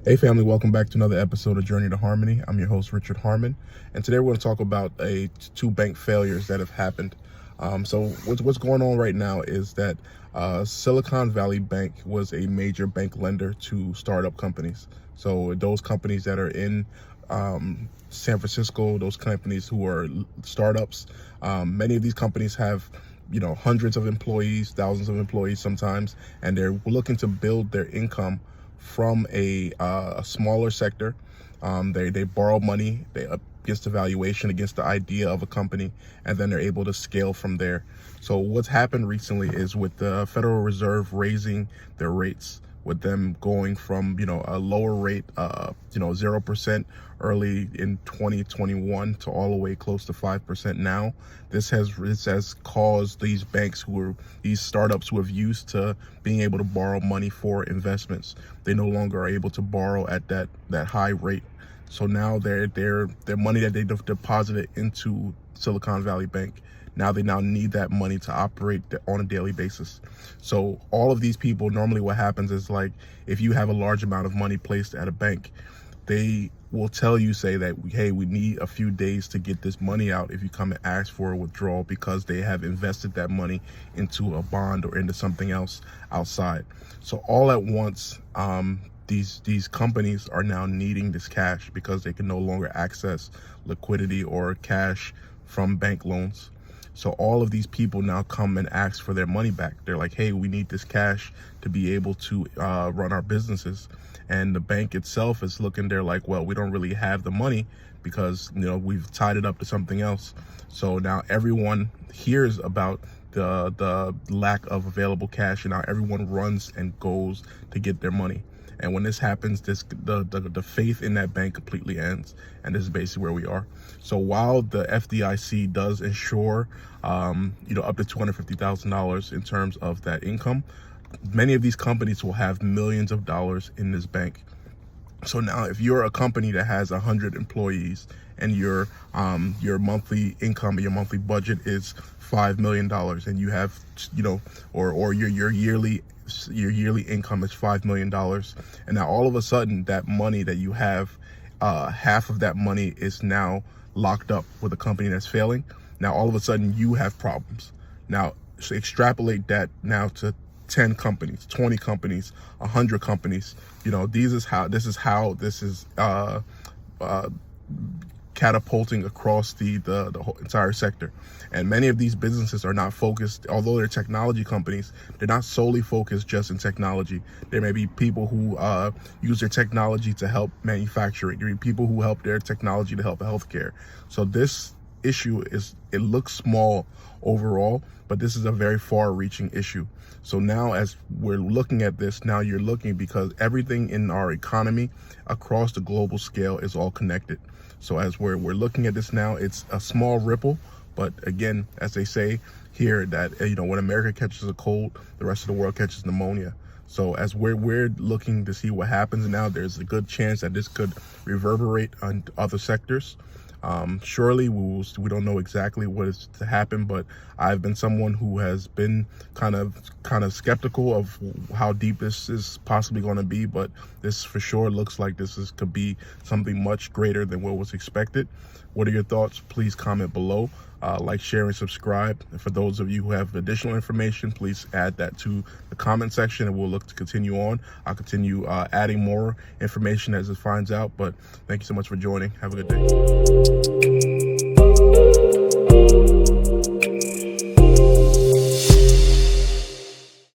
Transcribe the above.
Hey family, welcome back to another episode of Journey to Harmony. I'm your host, Richard Harmon, and today we're going to talk about two bank failures that have happened. So what's going on right now is that Silicon Valley Bank was a major bank lender to startup companies. So those companies that are in San Francisco, those companies who are startups, many of these companies have hundreds of employees, thousands of employees sometimes, and they're looking to build their income from a smaller sector. They borrow money against the valuation, against the idea of a company, and then they're able to scale from there. So what's happened recently is with the Federal Reserve raising their rates, with them going from a lower rate 0% early in 2021 to all the way close to 5% now. This has caused these banks these startups who have used to being able to borrow money for investments, they no longer are able to borrow at that high rate. So now their money that they deposited into Silicon Valley Bank, now they need that money to operate on a daily basis. So all of these people, normally what happens is, like, if you have a large amount of money placed at a bank, they will tell you, say that, hey, we need a few days to get this money out if you come and ask for a withdrawal, because they have invested that money into a bond or into something else outside. So all at once, these companies are now needing this cash because they can no longer access liquidity or cash from bank loans. So all of these people now come and ask for their money back. They're like, hey, we need this cash to be able to run our businesses. And the bank itself is looking, they're like, well, we don't really have the money because we've tied it up to something else. So now everyone hears about the lack of available cash, and now everyone runs and goes to get their money. And when this happens, the faith in that bank completely ends, and this is basically where we are. So while the FDIC does insure, up to $250,000 in terms of that income, many of these companies will have millions of dollars in this bank. So now, if you're a company that has 100 employees and your monthly income, your monthly budget is $5 million, and you have, or your yearly income is $5 million, and now all of a sudden that money that you have, half of that money is now locked up with a company that's failing. Now all of a sudden you have problems. Now so extrapolate that now to 10 companies, 20 companies, 100 companies. This is how this is catapulting across the whole entire sector. And many of these businesses are not focused, although they're technology companies, they're not solely focused just in technology. There may be people who use their technology to help manufacturing. There may be people who help their technology to help healthcare. So this issue it looks small overall, but this is a very far-reaching issue. So now, as we're looking at this, now you're looking, because everything in our economy across the global scale is all connected. So as we're looking at this now, it's a small ripple, but again, as they say here, that when America catches a cold, the rest of the world catches pneumonia. So as we're looking to see what happens now, there's a good chance that this could reverberate on other sectors. Surely we don't know exactly what is to happen, but I've been someone who has been kind of skeptical of how deep this is possibly going to be, but this for sure looks like could be something much greater than what was expected. What are your thoughts? Please comment below. Like, share, and subscribe. And for those of you who have additional information, please add that to the comment section, and we'll look to continue on. I'll continue adding more information as it finds out. But thank you so much for joining. Have a good day.